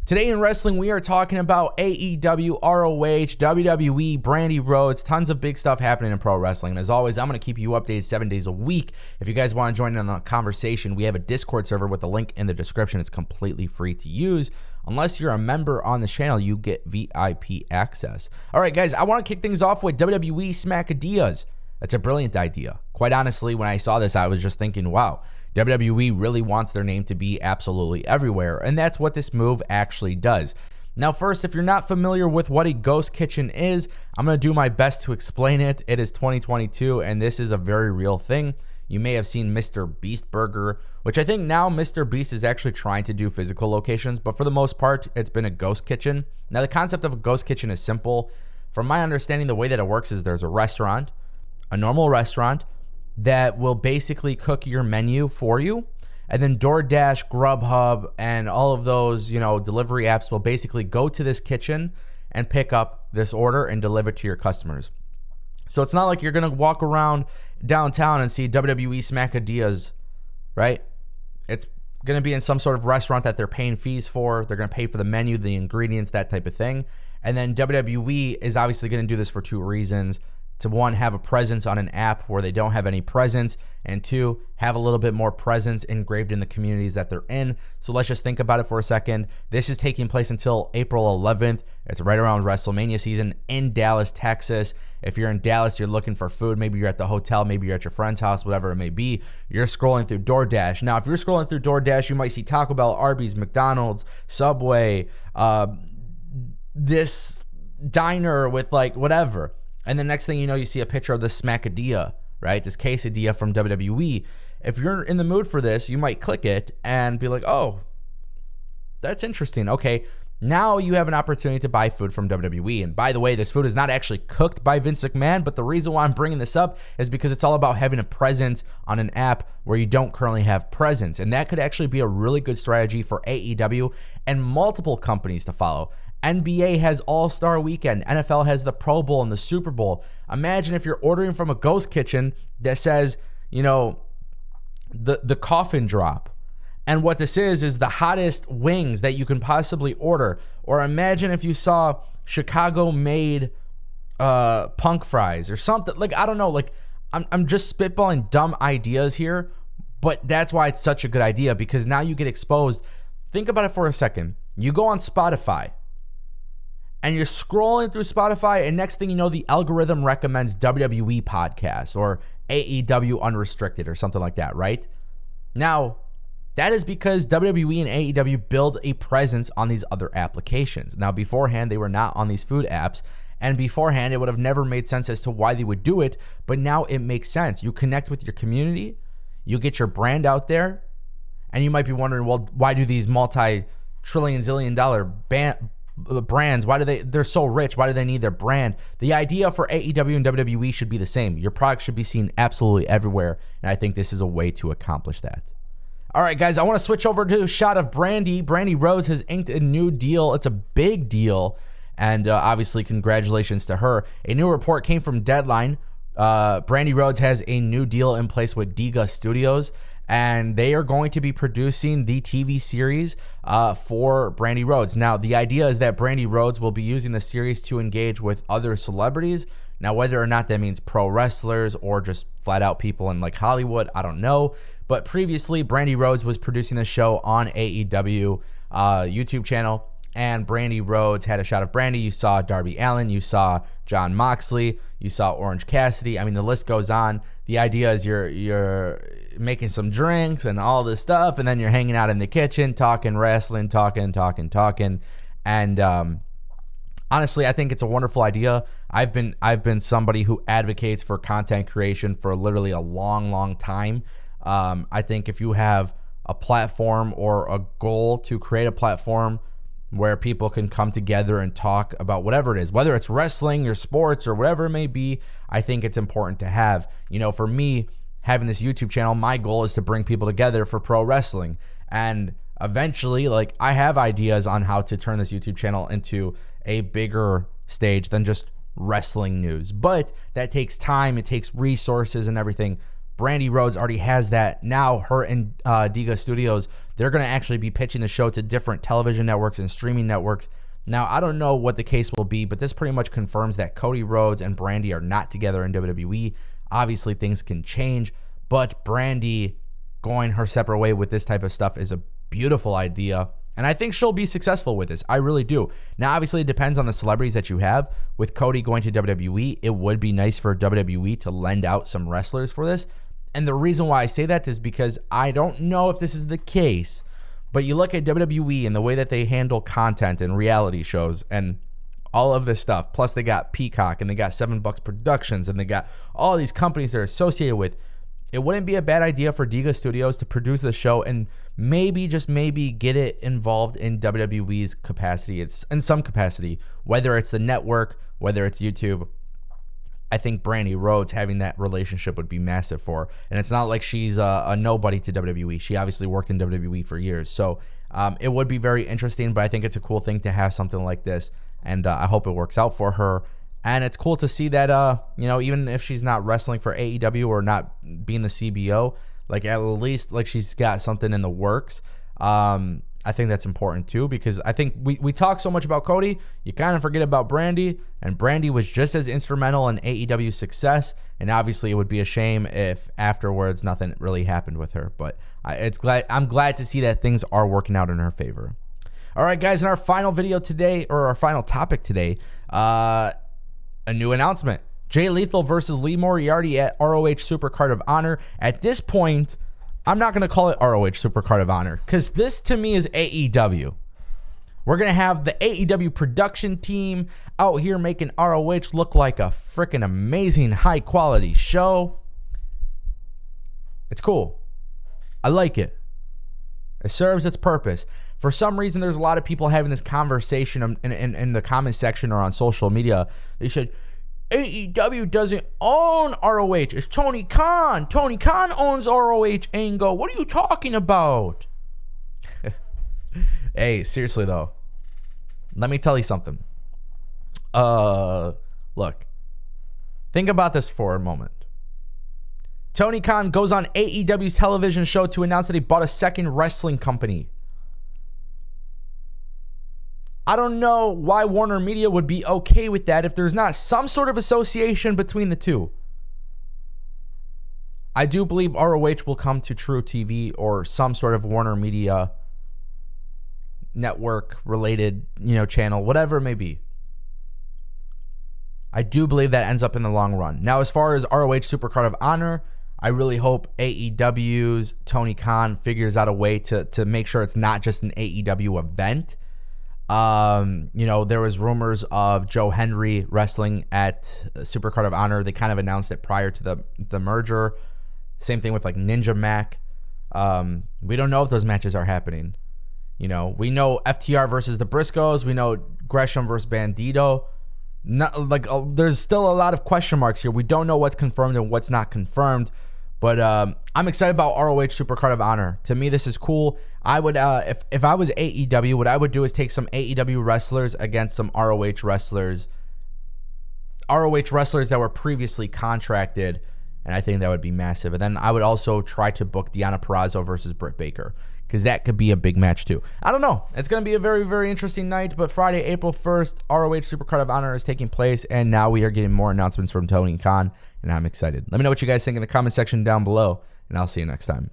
Today in wrestling, we are talking about AEW, ROH, WWE, Brandi Rhodes, tons of big stuff happening in pro wrestling. And as always, I'm going to keep you updated 7 days a week. If you guys want to join in on the conversation, we have a Discord server with the link in the description. It's completely free to use. Unless you're a member on the channel, you get VIP access. All right, guys, I want to kick things off with WWE Smackadias. That's a brilliant idea. Quite honestly, when I saw this, I was just thinking, wow, WWE really wants their name to be absolutely everywhere, and that's what this move actually does. Now, first, if you're not familiar with what a ghost kitchen is, I'm going to do my best to explain it. It is 2022, and this is a very real thing. You may have seen Mr. Beast Burger, which I think now Mr. Beast is actually trying to do physical locations, but for the most part, it's been a ghost kitchen. Now, the concept of a ghost kitchen is simple. From my understanding, the way that it works is there's a restaurant, a normal restaurant, that will basically cook your menu for you. And then DoorDash, Grubhub, and all of those, delivery apps will basically go to this kitchen and pick up this order and deliver it to your customers. So it's not like you're going to walk around downtown and see WWE Smackadias, right? It's going to be in some sort of restaurant that they're paying fees for. They're going to pay for the menu, the ingredients, that type of thing. And then WWE is obviously going to do this for two reasons. To one, have a presence on an app where they don't have any presence, and two, have a little bit more presence engraved in the communities that they're in. So let's just think about it for a second. This is taking place until April 11th. It's right around WrestleMania season in Dallas, Texas. If you're in Dallas, you're looking for food. Maybe you're at the hotel, maybe you're at your friend's house, whatever it may be. You're scrolling through DoorDash. Now, if you're scrolling through DoorDash, you might see Taco Bell, Arby's, McDonald's, Subway, this diner with like whatever. And the next thing you know, you see a picture of this Smackadia, right? This quesadilla from WWE. If you're in the mood for this, you might click it and be like, oh, that's interesting. Okay, now you have an opportunity to buy food from WWE. And by the way, this food is not actually cooked by Vince McMahon, but the reason why I'm bringing this up is because it's all about having a presence on an app where you don't currently have presence. And that could actually be a really good strategy for AEW and multiple companies to follow. NBA has All-Star Weekend. NFL has the Pro Bowl and the Super Bowl. Imagine if you're ordering from a ghost kitchen that says, the coffin drop. And what this is the hottest wings that you can possibly order. Or imagine if you saw Chicago-made punk fries or something. Like, I don't know. Like, I'm just spitballing dumb ideas here. But that's why it's such a good idea, because now you get exposed. Think about it for a second. You go on Spotify. And you're scrolling through Spotify, and next thing you know, the algorithm recommends WWE podcast or AEW Unrestricted or something like that, right? Now, that is because WWE and AEW build a presence on these other applications. Now, beforehand, they were not on these food apps, and beforehand, it would have never made sense as to why they would do it, but now it makes sense. You connect with your community, you get your brand out there, and you might be wondering, well, why do these multi-trillion, zillion-dollar brands, they're so rich, why do they need their brand? The idea for AEW and WWE should be the same. Your product should be seen absolutely everywhere, and I think this is a way to accomplish that. All right, guys, I want to switch over to a shot of Brandi. Brandi Rhodes has inked a new deal. It's a big deal, and obviously congratulations to her. A new report came from Deadline. Brandi Rhodes has a new deal in place with Diga Studios, and they are going to be producing the TV series for Brandi Rhodes. Now, the idea is that Brandi Rhodes will be using the series to engage with other celebrities. Now, whether or not that means pro wrestlers or just flat out people in like Hollywood, I don't know. But previously, Brandi Rhodes was producing the show on AEW YouTube channel, and Brandi Rhodes had a shot of Brandi. You saw Darby Allin, you saw Jon Moxley, you saw Orange Cassidy. I mean, the list goes on. The idea is you're making some drinks and all this stuff, and then you're hanging out in the kitchen, talking wrestling, talking. And honestly, I think it's a wonderful idea. I've been somebody who advocates for content creation for literally a long time. I think if you have a platform or a goal to create a platform where people can come together and talk about whatever it is, whether it's wrestling or sports or whatever it may be, I think it's important to have. For me, having this YouTube channel, my goal is to bring people together for pro wrestling. And eventually, I have ideas on how to turn this YouTube channel into a bigger stage than just wrestling news. But that takes time, it takes resources and everything. Brandi Rhodes already has that. Now her and Diga Studios, they're going to actually be pitching the show to different television networks and streaming networks. Now, I don't know what the case will be, but this pretty much confirms that Cody Rhodes and Brandi are not together in WWE. Obviously, things can change, but Brandi going her separate way with this type of stuff is a beautiful idea. And I think she'll be successful with this. I really do. Now, obviously, it depends on the celebrities that you have. With Cody going to WWE, it would be nice for WWE to lend out some wrestlers for this. And the reason why I say that is because I don't know if this is the case, but you look at WWE and the way that they handle content and reality shows and all of this stuff. Plus, they got Peacock and they got $7 Productions and they got all these companies they're associated with. It wouldn't be a bad idea for Diga Studios to produce the show and maybe, just maybe, get it involved in WWE's capacity. It's in some capacity, whether it's the network, whether it's YouTube. I think Brandi Rhodes having that relationship would be massive for her. And it's not like she's a nobody to WWE. She obviously worked in WWE for years. So it would be very interesting, but I think it's a cool thing to have something like this. And I hope it works out for her. And it's cool to see that, even if she's not wrestling for AEW or not being the CBO, like at least like she's got something in the works. I think that's important too, because I think we talk so much about Cody, you kind of forget about Brandi, and Brandi was just as instrumental in AEW's success. And obviously, it would be a shame if afterwards nothing really happened with her. But I'm glad to see that things are working out in her favor. All right, guys, in our final video today, or our final topic today, a new announcement. Jay Lethal versus Lee Moriarty at ROH Supercard of Honor. At this point, I'm not going to call it ROH Supercard of Honor because this to me is AEW. We're going to have the AEW production team out here making ROH look like a freaking amazing high quality show. It's cool. I like it. It serves its purpose. For some reason, there's a lot of people having this conversation in the comment section or on social media. They said, AEW doesn't own ROH. It's Tony Khan. Tony Khan owns ROH Angle. What are you talking about? Hey, seriously, though. Let me tell you something. Look. Think about this for a moment. Tony Khan goes on AEW's television show to announce that he bought a second wrestling company. I don't know why Warner Media would be okay with that if there's not some sort of association between the two. I do believe ROH will come to True TV or some sort of Warner Media network related, channel, whatever it may be. I do believe that ends up in the long run. Now, as far as ROH Supercard of Honor, I really hope AEW's Tony Khan figures out a way to make sure it's not just an AEW event. There was rumors of Joe Henry wrestling at Supercard of Honor. They kind of announced it prior to the merger. Same thing with like Ninja Mac. We don't know if those matches are happening. We know FTR versus the Briscoes. We know Gresham versus Bandito. There's still a lot of question marks here. We don't know what's confirmed and what's not confirmed. But I'm excited about ROH Supercard of Honor. To me, this is cool. I would, if I was AEW, what I would do is take some AEW wrestlers against some ROH wrestlers. ROH wrestlers that were previously contracted, and I think that would be massive. And then I would also try to book Deonna Purrazzo versus Britt Baker, because that could be a big match too. I don't know. It's going to be a very, very interesting night, but Friday, April 1st, ROH Supercard of Honor is taking place, and now we are getting more announcements from Tony Khan, and I'm excited. Let me know what you guys think in the comment section down below, and I'll see you next time.